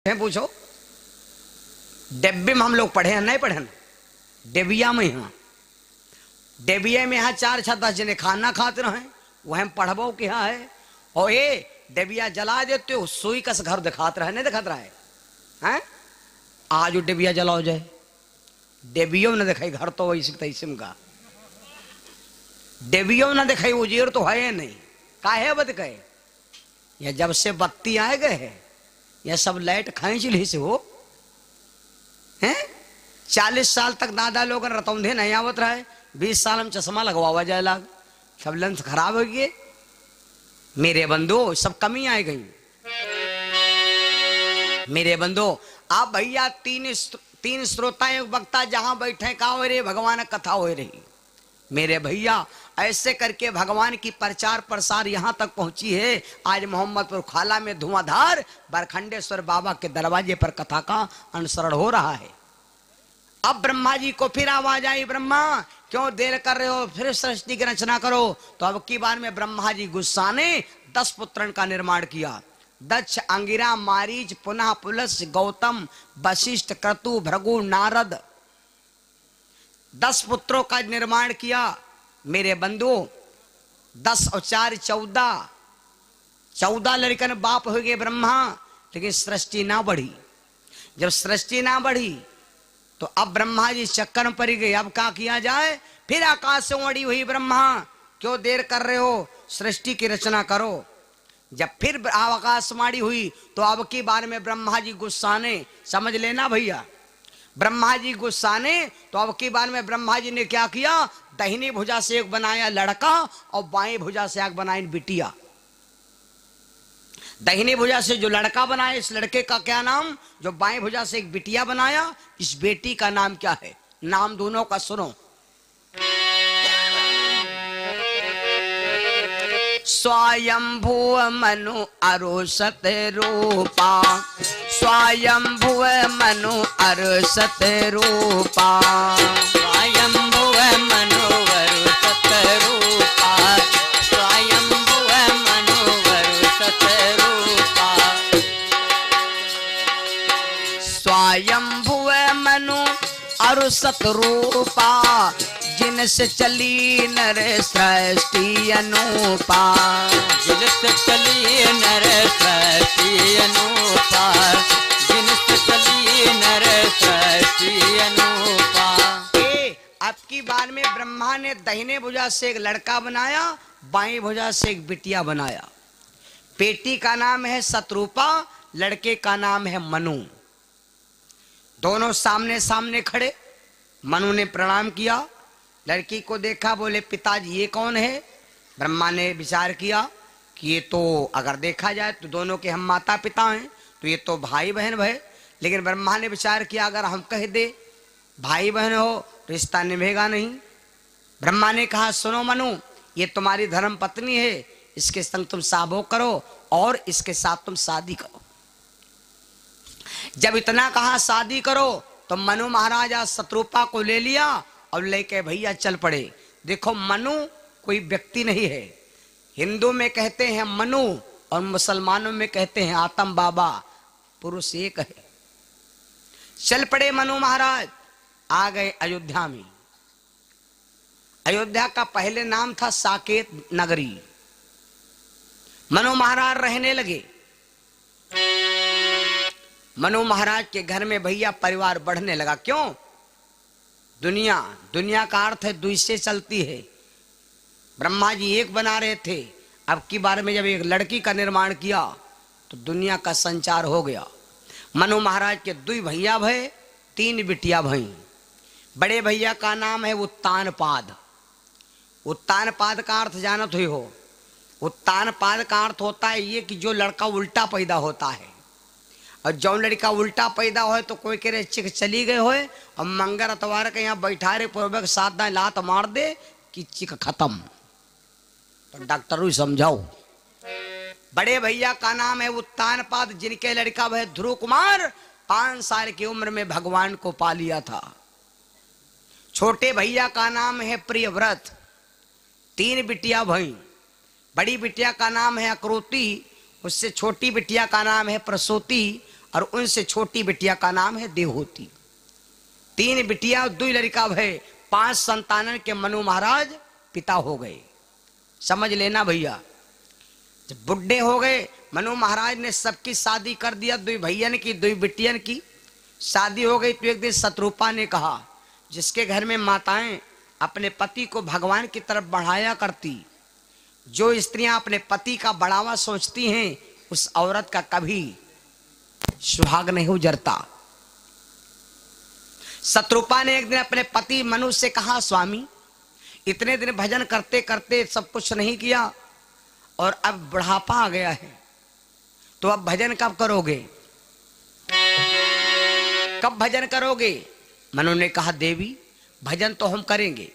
पूछो डेब्बे में हम लोग पढ़े हैं नहीं पढ़े? डेबिया में यहाँ डेबिया में यहाँ 4 6 10 जने खाना खाते रहे वह पढ़बो के यहाँ है और ये डेबिया जला देते हो सुई कस घर दिखाते रहे नहीं दिखाते रहे हैं। आज वो डेबिया जलाओ जाए डेबियो न दिखाई घर तो वही तैसिम का डेबियो न दिखाई उजेर तो है नहीं काहे बद कहे या जब से बत्ती आए गए है यह सब लाइट खींच ली से हो हैं। 40 साल तक दादा लोग रतौंधे नहीं आवत रहे 20 साल में चश्मा लगवावा जाए लाग सब लेंस खराब हो गए। मेरे बंधु सब कमी आ गई। मेरे बंधु आप भैया तीन श्रोता एक वक्ता जहां बैठे का हो रही भगवान कथा हो रही। मेरे भैया ऐसे करके भगवान की प्रचार प्रसार यहां तक पहुंची है। आज मोहम्मदपुर खाला में धुआंधार बरखंडेश्वर बाबा के दरवाजे पर कथा का अनुसरण हो रहा है। अब ब्रह्मा जी को फिर आवाज आई, ब्रह्मा क्यों देर कर रहे हो, फिर सृष्टि की रचना करो। तो अब की बार में ब्रह्मा जी गुस्सा ने 10 पुत्रन का निर्माण किया। दक्ष, अंगिरा, मारीच, पुनः, पुलस, गौतम, वशिष्ठ, क्रतु, भृगु, नारद 10 पुत्रों का निर्माण किया। मेरे बंधु 10 और 4 14 लड़कन बाप हो गए ब्रह्मा। लेकिन सृष्टि ना बढ़ी। जब सृष्टि ना बढ़ी तो अब ब्रह्मा जी चक्कर में पड़ गए। अब क्या किया जाए, फिर आकाश से उड़ी हुई ब्रह्मा क्यों देर कर रहे हो, सृष्टि की रचना करो। जब फिर आकाशवाणी हुई तो अब की बार में ब्रह्मा जी गुस्सा ने, समझ लेना भैया, ब्रह्मा जी गुस्सा ने तो अब की बार में ब्रह्मा जी ने क्या किया, दाहिनी भुजा से एक बनाया लड़का और बाएं भुजा से एक बनाई बिटिया। दाहिनी भुजा से जो लड़का बनाया इस लड़के का क्या नाम, जो बाएं भुजा से एक बिटिया बनाया इस बेटी का नाम क्या है। नाम दोनों का सुनो। स्वयंभुव मनु अरुषत रूपा, स्वयंभुव मनु अरुषत रूपा, स्वयंभुव मनु अरुषत रूपा, स्वयंभुव मनु अरुषत रूपा, स्वयंभुव मनु अरुषत रूपा, जिनसे चली नर सृष्टि अनूपा, जिनसे चली नर सृष्टि अनूपा, जिनसे चली नर सृष्टि अनूपा। अब की बार में ब्रह्मा ने दाहिने भुजा से एक लड़का बनाया, बाएं भुजा से एक बिटिया बनाया। बेटी का नाम है शत्रुपा, लड़के का नाम है मनु। दोनों सामने सामने खड़े। मनु ने प्रणाम किया, लड़की को देखा, बोले पिताजी ये कौन है। ब्रह्मा ने विचार किया कि ये तो अगर देखा जाए तो दोनों के हम माता पिता हैं तो ये तो भाई बहन भय। लेकिन ब्रह्मा ने विचार किया अगर हम कह दे भाई बहन हो रिश्ता निभेगा नहीं। ब्रह्मा ने कहा सुनो मनु, ये तुम्हारी धर्म पत्नी है, इसके संग तुम साभोग करो और इसके साथ तुम शादी करो। जब इतना कहा शादी करो तो मनु महाराजा शत्रुपा को ले लिया और लेके भैया चल पड़े। देखो मनु कोई व्यक्ति नहीं है। हिंदू में कहते हैं मनु और मुसलमानों में कहते हैं आतम बाबा, पुरुष एक है। चल पड़े मनु महाराज, आ गए अयोध्या में। अयोध्या का पहले नाम था साकेत नगरी। मनु महाराज रहने लगे। मनु महाराज के घर में भैया परिवार बढ़ने लगा। क्यों? दुनिया का अर्थ है दुई से चलती है। ब्रह्मा जी एक बना रहे थे, अब की बार में जब एक लड़की का निर्माण किया तो दुनिया का संचार हो गया। मनु महाराज के 2 भैया भय, 3 बिटिया भई। बड़े भैया का नाम है उत्तानपाद। उत्तानपाद का अर्थ जानत हुई हो। उत्तानपाद का अर्थ होता है ये कि जो लड़का उल्टा पैदा होता है, और जो लड़का उल्टा पैदा हो तो कोई कह रहे चिक चली गए होए और मंगर अतवार के यहाँ बैठा रहे पूर्वक 7 दाएं लात मार दे कि चिक खत्म। तो डॉक्टर ही समझाओ। बड़े भैया का नाम है उत्तानपाद, जिनके लड़का वह ध्रुव कुमार 5 साल की उम्र में भगवान को पा लिया था। छोटे भैया का नाम है प्रियव्रत, 3 बिटिया भई। बड़ी बिटिया का नाम है अक्रोती, उससे छोटी बिटिया का नाम है प्रसूति और उनसे छोटी बिटिया का नाम है देवहूति। 3 बिटिया और 2 लड़का भय, 5 संतानन के मनु महाराज पिता हो गए। समझ लेना भैया, जब बुढ़े हो गए मनु महाराज ने सबकी शादी कर दिया, 2 भैयन की 2 बिटियन की शादी हो गई। तो एक दिन शत्रुपा ने कहा, जिसके घर में माताएं अपने पति को भगवान की तरफ बढ़ाया करती, जो स्त्रियां अपने पति का बढ़ावा सोचती हैं, उस औरत का कभी सुहाग नहीं उजरता। शत्रुपा ने एक दिन अपने पति मनु से कहा, स्वामी इतने दिन भजन करते करते सब कुछ नहीं किया और अब बुढ़ापा आ गया है, तो अब भजन कब करोगे, कब भजन करोगे? मनु ने कहा, देवी भजन तो हम करेंगे,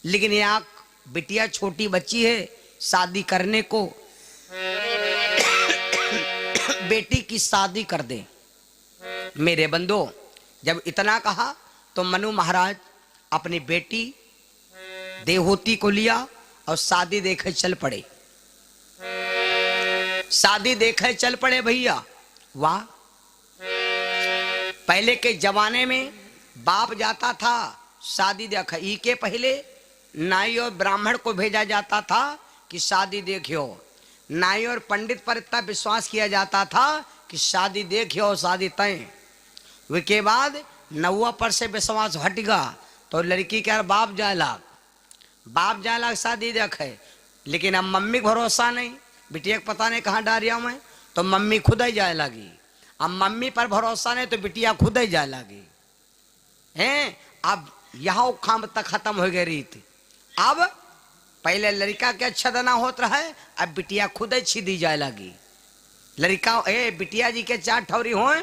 लेकिन ये आंख बिटिया छोटी बच्ची है, शादी करने को बेटी की शादी कर दे। मेरे बंदो, जब इतना कहा तो मनु महाराज अपनी बेटी देवहूति को लिया और शादी देखे चल पड़े। शादी देखे चल पड़े भैया। वाह, पहले के जमाने में बाप जाता था शादी देखा, ई के पहले नाई और ब्राह्मण को भेजा जाता था कि शादी देखियो। नाई और पंडित पर इतना विश्वास किया जाता था कि शादी देखियो, शादी तय। वे के बाद नौवा पर से विश्वास हट गया तो लड़की के बाप जाए लाग, बाप जाए लाग शादी देखे। लेकिन अब मम्मी को भरोसा नहीं, बिटिया को पता नहीं कहाँ डारिया में, तो मम्मी खुद ही जाए लगी। अब मम्मी पर भरोसा नहीं तो बिटिया खुद ही जाए लगी हैं। अब यहाँ खाम तक खत्म हो गई रीत। अब पहले लड़का के अच्छा दना होता है, अब बिटिया खुद ही छीदी जाए लगी। लड़का बिटिया जी के 4 ठौरी हो,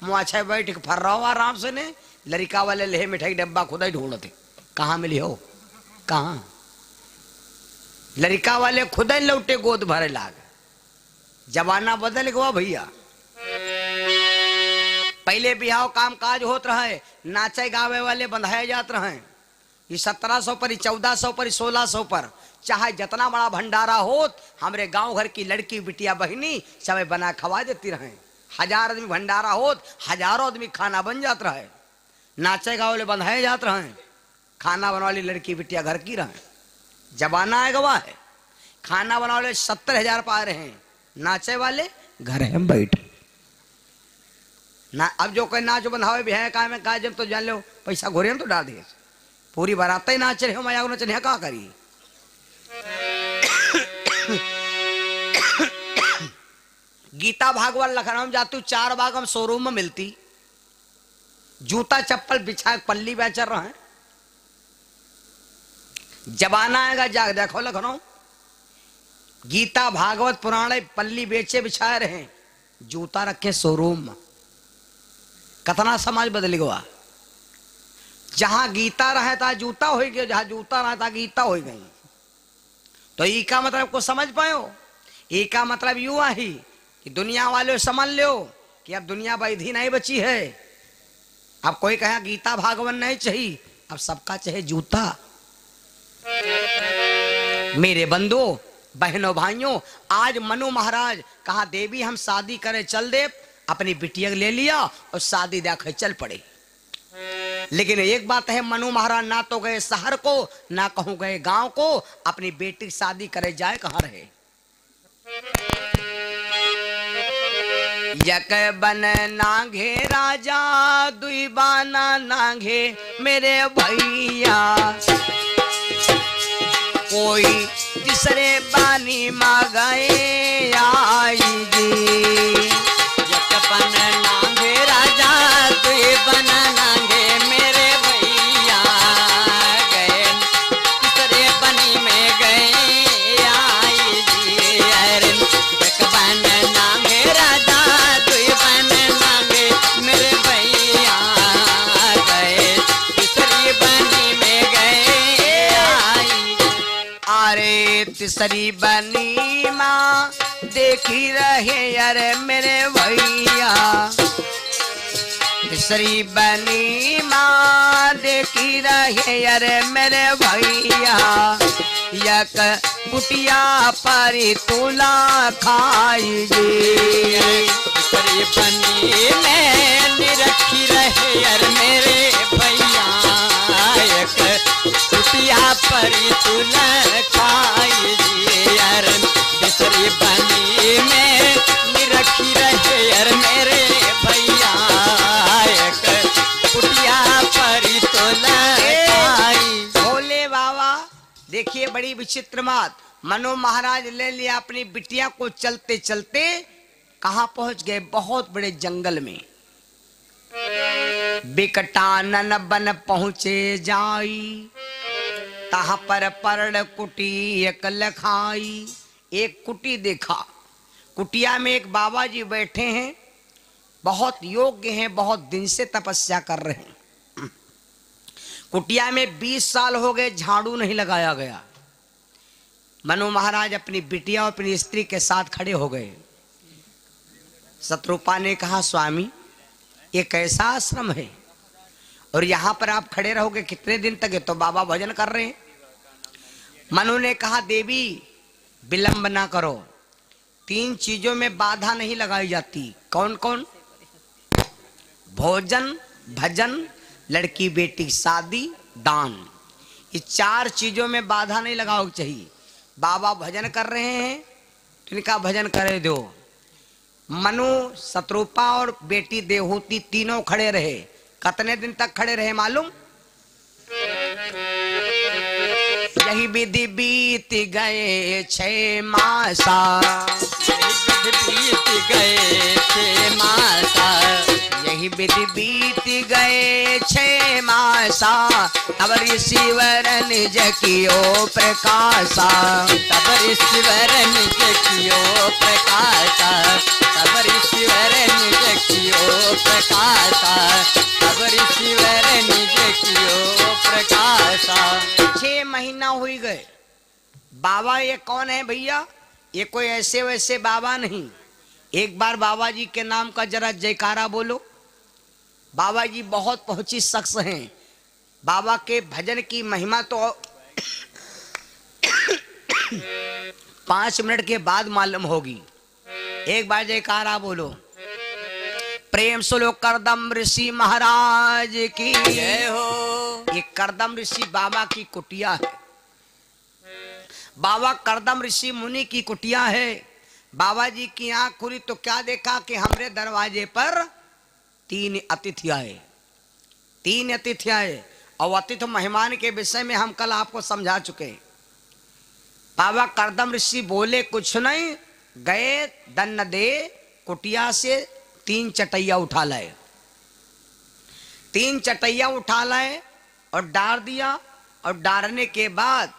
मुआछे बैठ के फर रहा हो आराम से ने। लड़का वाले ले मिठाई डब्बा खुद ही ढूंढते, कहाँ मिली हो कहाँ। लड़का वाले खुद ही लौटे गोद भरे लाग। जमाना बदल गया भैया। पहले बिहाव काम काज होत रहे, नाचे गावे वाले बंधाए जात रहे। ये 1700 पर, 1400 पर, 1600 पर, चाहे जितना बड़ा भंडारा होत, हमरे गांव घर की लड़की बिटिया बहनी सब बना खवा देती रहे। 1000 आदमी भंडारा होत, हजारों आदमी खाना बन जात रहे। नाचे गावे वाले बंधाए जात रहे, खाना बनवा वाली लड़की बिटिया घर की रहे। जमाना है गवा है, खाना बनवा वाले 70,000 पा रहे हैं, नाचे वाले घर में बैठे ना। अब जो कोई नाच बंधावे भी है का में का, जब तो जान लो पैसा घोरे तो डाल दिए, पूरी बारात ही नाच रहे हो, मजा नच रहे का करिए। गीता भागवत लखनऊ में जातू 4 बाग हम शोरूम में मिलती, जूता चप्पल बिछा पल्ली बेच रहे हैं। जमाना आएगा जाग देखो लखनऊ, गीता भागवत पुराण पल्ली बेचे बिछाए रहे, जूता रखे शोरूम में। कतना समाज बदल गया। जहां गीता रहता जूता हो गया, जहां जूता रहता गीता हो गई। तो ई का मतलब को समझ पायो? ई का मतलब यू ही कि दुनिया वाले समझ लो कि अब दुनिया बैधी नहीं बची है। अब कोई कहे गीता भागवत नहीं चाहिए, अब सबका चाहे जूता। मेरे बंधु बहनों भाइयों, आज मनु महाराज कहा, देवी हम शादी करे चल दे, अपनी बिटिया ले लिया और शादी देखे चल पड़े। लेकिन एक बात है, मनु महाराज ना तो गए शहर को, ना कहूं गए गांव को, अपनी बेटी की शादी करे जाए कहां रहे। यक बन नांगे राजा, दुई बाना नांगे मेरे भैया, कोई तीसरे बानी मांगे आई जी। यक बन नांगे राजा, दुई बन नांगे मेरे भैया, गए तीसरे बनी में गए आई जी। अरे यक बन नांगे राजा, दुई बन नांगे मेरे भैया, गए तीसरी बनी में गए आई जी। अरे तीसरी बनी माँ देखी रहे अरे मेरे भैया, तीसरी बनी माँ देखी रहे अरे मेरे भैया, यक कुटिया परी तुला खाई जी। तेरी बनी में निरखी रहे यार मेरे भैया, एक कुटिया परी तुला खाई जी यार। तेरी बनी में निरखी रहे यार मेरे भैया, एक कुटिया परी तुला खाई। भोले बाबा देखिए बड़ी विचित्र बात, मनु महाराज ले लिया अपनी बिटिया को, चलते चलते कहां पहुंच गए, बहुत बड़े जंगल में। बिकटानन बन पहुंचे जाई, तहां पर पर्ण कुटी एक लखाई। एक कुटी देखा, कुटिया में एक बाबा जी बैठे हैं, बहुत योग्य हैं, बहुत दिन से तपस्या कर रहे हैं। कुटिया में 20 साल हो गए, झाड़ू नहीं लगाया गया। मनु महाराज अपनी बिटिया और अपनी स्त्री के साथ खड़े हो गए। शत्रुपा ने कहा, स्वामी ये कैसा आश्रम है और यहाँ पर आप खड़े रहोगे कितने दिन तक? है तो बाबा भजन कर रहे हैं। मनु ने कहा, देवी विलंब ना करो, 3 चीजों में बाधा नहीं लगाई जाती। कौन कौन? भोजन, भजन, लड़की बेटी शादी, दान। ये 4 चीजों में बाधा नहीं लगाओ चाहिए। बाबा भजन कर रहे हैं तो इनका भजन करे दो। मनु, शत्रुपा और बेटी देवहूति तीनों खड़े रहे। कितने दिन तक खड़े रहे मालूम? यही विधि बीत गए 6 मासा, बीत गए 6 मासा, यही विधि बीत गए 6 मासा। अब ऋषिवर निज कियो प्रकाशा, तब ऋषिवर निज कियो प्रकाशा, तब ऋषिवर निज कियो प्रकाशा, तब ऋषिवर निज कियो प्रकाशा। 6 महीना हो गए। बाबा ये कौन है भैया? ये कोई ऐसे वैसे बाबा नहीं। एक बार बाबा जी के नाम का जरा जयकारा बोलो। बाबा जी बहुत पहुंची शख्स हैं। बाबा के भजन की महिमा तो 5 मिनट के बाद मालूम होगी। एक बार जयकारा बोलो। प्रेम सुलो करदम ऋषि महाराज की जय हो। ये करदम ऋषि बाबा की कुटिया है। बाबा करदम ऋषि मुनि की कुटिया है। बाबा जी की आंख खुली तो क्या देखा कि हमरे दरवाजे पर 3 अतिथि आए। 3 अतिथि आए और अतिथि मेहमान के विषय में हम कल आपको समझा चुके। बाबा करदम ऋषि बोले कुछ नहीं, गए दन्न दे कुटिया से 3 चटैया उठा लाए। 3 चटैया उठा लाए और डाल दिया। और डालने के बाद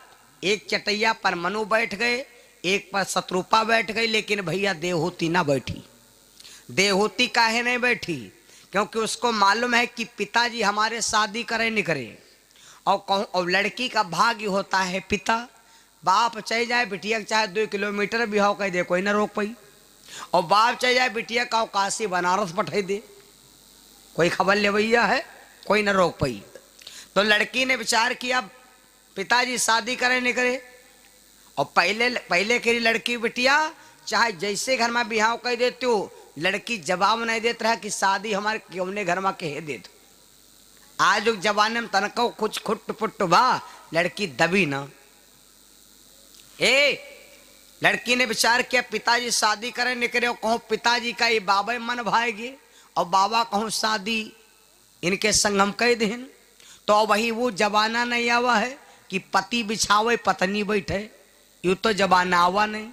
एक चटैया पर मनु बैठ गए, एक पर शत्रुपा बैठ गई, लेकिन भैया देवहूति ना बैठी। देवहूति काहे नहीं बैठी? क्योंकि उसको मालूम है कि पिताजी हमारे शादी करे नहीं करे। और लड़की का भाग्य होता है पिता। बाप चल जाए बिटिया चाहे 2 किलोमीटर भी हो कह दे, कोई ना रोक पाई। और बाप चल जाए बिटिया का काशी बनारस पठाई दे, कोई खबर ले भैया है, कोई ना रोक पाई। तो लड़की ने विचार किया पिताजी शादी करे नहीं करे। और पहले के लड़की बिटिया चाहे जैसे घर में बिहाव कह देते हो, लड़की जवाब नहीं देते रहा कि शादी हमारे क्यों घर में कह दे। आज जमाने में तनको कुछ खुट पुट बा, लड़की दबी ना। लड़की ने विचार किया पिताजी शादी करे नहीं करे। कहो पिताजी का ये बाबा मन भाएगी और बाबा कहूँ शादी इनके संग हम कह दें। तो वही वो जमाना नहीं आवा है कि पति बिछावे पत्नी बैठे। यूं तो जमाना आवा नहीं,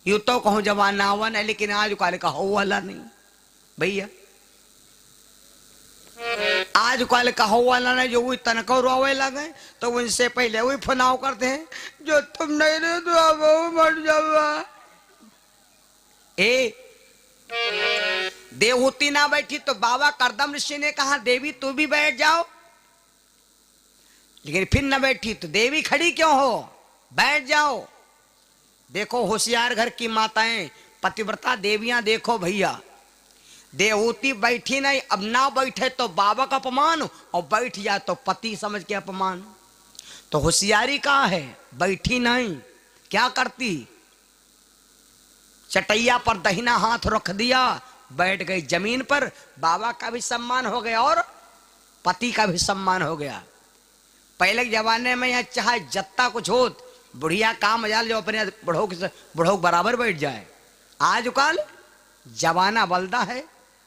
यूं तो कहूँ जमाना आवा नहीं, लेकिन आज काल का हो वाला नहीं भैया। आज काल का हो वाला नहीं। जो वही तनको रोवे लगे तो उनसे पहले वही फनाव करते हैं, जो तुम नहीं रहे तो अब वो मर जावा। देवहूति ना बैठी तो बाबा करदम ऋषि ने कहा देवी तू भी बैठ जाओ, लेकिन फिर न बैठी तो देवी खड़ी क्यों हो, बैठ जाओ। देखो होशियार घर की माताएं पतिव्रता देवियां देखो भैया। देवहूति बैठी नहीं, अब ना बैठे तो बाबा का अपमान और बैठ जाए तो पति समझ के अपमान। तो होशियारी कहाँ है? बैठी नहीं, क्या करती? चटैया पर दाहिना हाथ रख दिया, बैठ गई जमीन पर। बाबा का भी सम्मान हो गया और पति का भी सम्मान हो गया। पहले के जमाने में यह चाहे जत्ता कुछ हो, बुढ़िया काम मजाल जो अपने बुढ़ो बराबर बैठ जाए। आजकल जमाना बलदा है,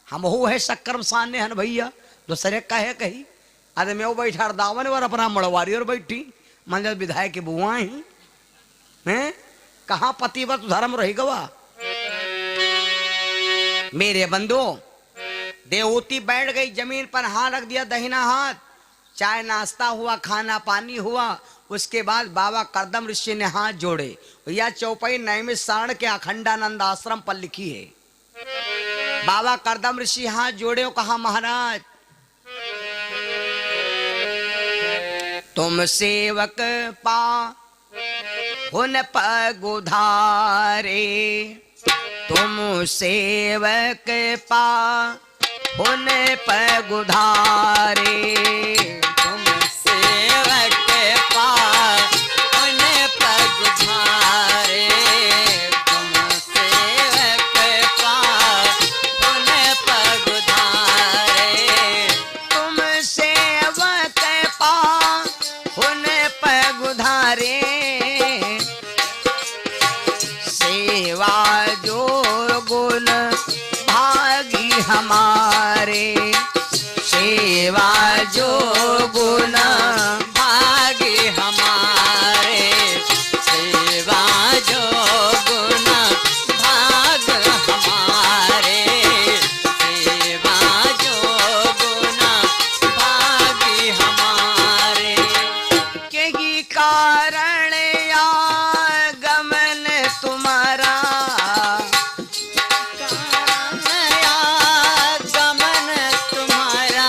हम हो है शक्कर सामने हन भैया, दूसरे का है कही आदमी वो बैठा दावन और अपना मड़वारी और बैठी मंजर विधायक की बुआ ही हैं। कहाँ पतिव्रत धर्म रही गवा? मेरे बंधु, देवती बैठ गई जमीन पर, हाथ रख दिया दाहिना हाथ। चाय नाश्ता हुआ, खाना पानी हुआ। उसके बाद बाबा करदम ऋषि ने हाथ जोड़े। यह चौपाई नैमिष सारण के अखंडानंद आश्रम पर लिखी है। बाबा करदम ऋषि हाथ जोड़े और कहा, महाराज तुम सेवक पा हुन पगुधारे, तुम सेवक पा हुन पगुधारे, तुम सेवक पा हुन पगुधारे, तुम सेवक पा हुन पगुधारे, तुम सेवक पा हुन पगुधारे, सेवा जो गुण भागी हमारे, सेवा जो गुण भागी हमारे, सेवा जो गुण भाग हमारे, सेवा जो गुण भागी हमारे, यही कारण या गमन तुम्हारा, गमन तुम्हारा,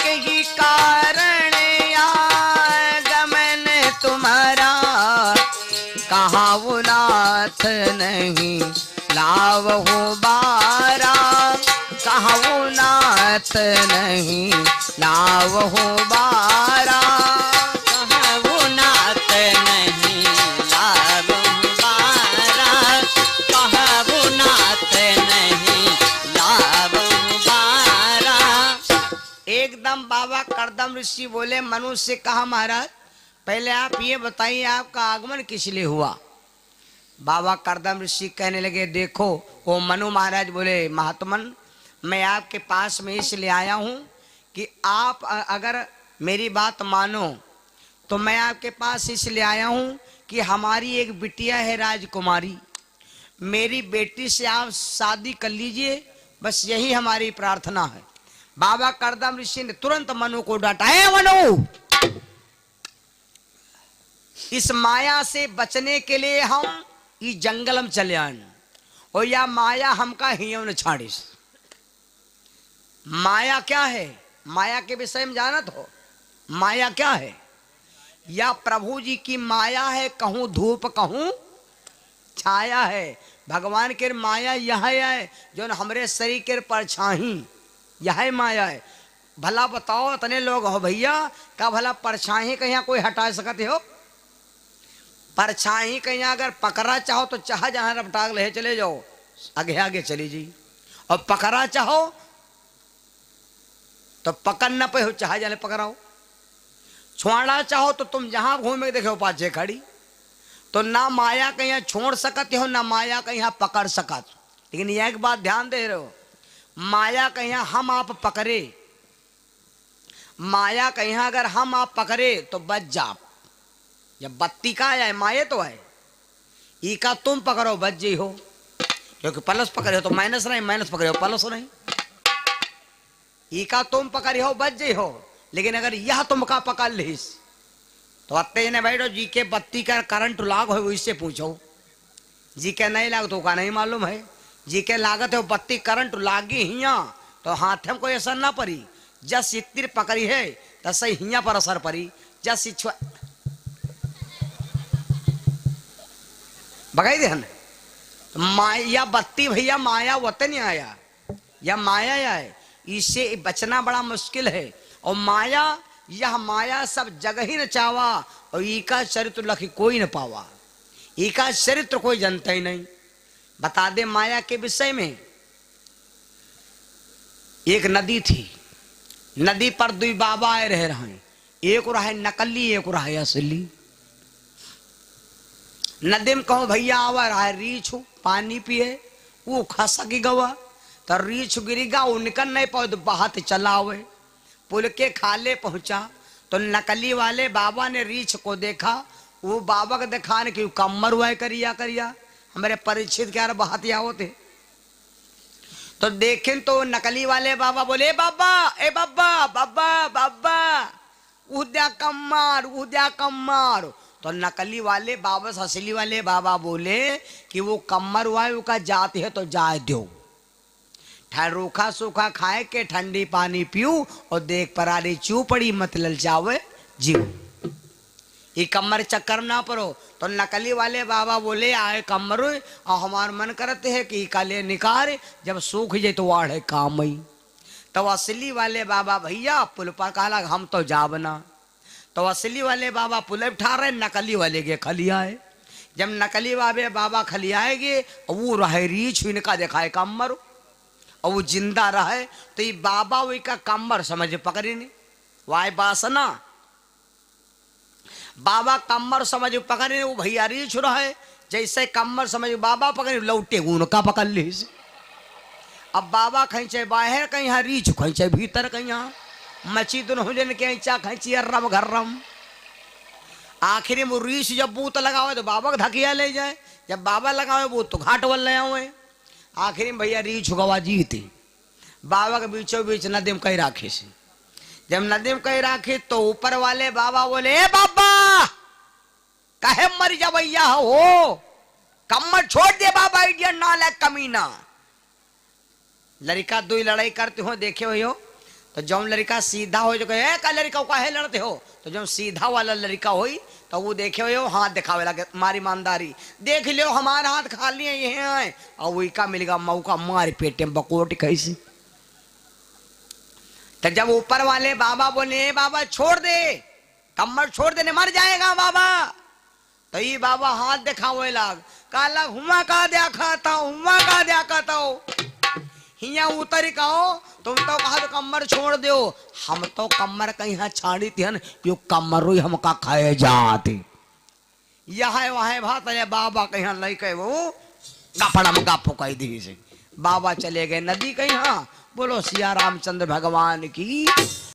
यही कारण या गमन तुम्हारा, कहाँ वो नाथ नहीं लाव हो बारा, कहाँ वो नाथ नहीं लाव हो बारा, कहाँ वो नाथ नहीं लाभ बारा, कहाँ वो नाथ नहीं लाभ बारा। एकदम बाबा करदम ऋषि बोले। मनुष्य से कहा, महाराज पहले आप ये बताइए आपका आगमन किस लिए हुआ? बाबा करदम ऋषि कहने लगे, देखो वो मनु महाराज बोले, महात्मन मैं आपके पास में इसलिए आया हूँ कि आप अगर मेरी बात मानो तो मैं आपके पास इसलिए आया हूँ कि हमारी एक बिटिया है राजकुमारी, मेरी बेटी से आप शादी कर लीजिए, बस यही हमारी प्रार्थना है। बाबा करदम ऋषि ने तुरंत मनु को डांटा, है मनु, इस माया से बचने के लिए हम इस जंगल में चले आए और या माया हमका हियों न छाड़िस। माया क्या है? माया के विषय में जानत हो? माया क्या है? या प्रभु जी की माया है, कहूं धूप कहूं छाया है। भगवान के माया यह है जो हमरे शरीर के परछाई, यह माया है। भला बताओ इतने लोग हो भैया, का भला परछाई कहीं कोई हटा सकते हो? परछाई कहीं अगर पकड़ा चाहो तो चाह जहां रपटाक ले चले जाओ, आगे आगे चली जी, और पकड़ा चाहो तो पकड़ न पे हो, चाह जाने पकड़ाओ। छोड़ना चाहो तो तुम जहां घूमे देखो पाछे खड़ी। तो ना माया कहीं छोड़ सकते हो, ना माया कहीं पकड़ सकत। लेकिन यह एक बात ध्यान दे रहे हो, माया कहीं हम आप पकड़े, माया कहीं अगर हम आप पकड़े तो बच जाओ। जब बत्ती का है माये तो है, ई का तुम पकड़ो बच जी हो, क्योंकि प्लस पकड़े हो तो माइनस नहीं, माइनस पकड़े हो प्लस नहीं। ई का तुम पकड़े हो बच जी हो, लेकिन अगर यह तुमका पकड़ लीस तो अत्ते ने बैठो जी के बत्ती का करंट लाग हो उससे पूछो, जी के नहीं लाग तो का नहीं मालूम है। जी के लागत है बत्ती करंट लागी हिया तो हाथ में कोई असर ना पड़ी, जस इतनी पकड़ी है तस हिया पर असर पड़ी। जस इच्छा बगाई देन माया बत्ती भैया माया वतन आया, या माया है, इससे बचना बड़ा मुश्किल है। और माया यह माया सब जगह ही न चावा और इका चरित्र लखी कोई न पावा। इका चरित्र कोई जानता ही नहीं। बता दे माया के विषय में। एक नदी थी, नदी पर दुई बाबा आए रह रहे, एक रहे नकली एक रहे असली। नदी में कहो भैया आवा रहा रीछ पानी पिए, वो खसक गवा तो रीछ गिरीगा, वो निकल नहीं पाओ तो बहात चला हुए। पुल के खाले पहुंचा तो नकली वाले बाबा ने रीछ को देखा, वो बाबा को दिखाने की कमर हुआ करिया करिया हमारे परिचित क्या बहातिया होते। तो देखें तो नकली वाले बाबा बोले बाबा ए बाबा बाबा बाबा उद्या कम्मार उद्या कम्मार। तो नकली वाले बाबा से असली वाले बाबा बोले कि वो कम्मर हुआ है, उसका जात है तो जाए दो, रूखा सूखा खाए के ठंडी पानी पीऊ और देख पराली चू पड़ी मत ललचावे जीव, ये कम्मर चक्कर ना पड़ो। तो नकली वाले बाबा बोले आए कम्मर और हमारा मन करते है कि काले निकार जब सूख जाए तो वाढ़ काम ही। तो असली वाले बाबा भैया पुल पर कहला हम तो जाबना। तो असली वाले बाबा पुल उठा रहे, नकली वाले के खलियाए। जब नकली वाले बाबा खलियाएगे वो रहे रीछ इनका दिखाए कम्मर और वो जिंदा रहे तो ये बाबा वही का कम्मर समझ पकड़ी नहीं वाय बासना। बाबा कम्मर समझ पकड़े वो भैया रीछ रहे, जैसे कम्मर समझ बाबा पकड़े लौटे उनका पकड़ ली। अब बाबा कहीं चाहे बाहर कहीं यहाँ रीछ कहीं चाहे भीतर कहीं यहाँ मची दोनों जन के चा खींची रम घर्रम। आखिरी में रीछ जब बूत लगावे तो बाबा का धकिया ले जाए, जब बाबा लगावे बूत तो घाट वाल ले आवे। आखिरी में भैया रीछ गवा जीते बाबा के बीचों बीच नदी में कहीं राखे से। जब नदी में कहीं राखे तो ऊपर वाले बाबा बोले ए बाबा कहे मर जा भैया हो, कम्मर छोड़ दे बाबा इडियट नालायक कमीना। लड़का दो लड़ाई करते हो देखे हो तो जब लड़का सीधा हो जो कहे का लड़का का है लड़ते हो, तो जब सीधा वाला लड़का हो तो वो देखे हो हाथ दिखावे लगे मारी ईमानदारी देख लो हमारा हाथ खा लिए ये हैं और वही का मिलेगा मौका मारे पेटे में बकोट कैसे। तो जब ऊपर वाले बाबा बोले बाबा छोड़ दे कम्मर छोड़ देने मर जाएगा बाबा, तो ये बाबा हाथ दिखावे लग काला हुआ का दिया खाता हुआ का दिया खाता हिया उतर कहो तुम तो कहा तो कम्मर छोड़ दो, हम तो कम्मर कहीं छाड़ी थी यो कम्मर रोई हम का खाए जाते यहाँ वहां भात बाबा कहीं लैके वो गपड़ा में गापो कह दी से बाबा चले गए नदी कहीं। बोलो सिया रामचंद्र भगवान की।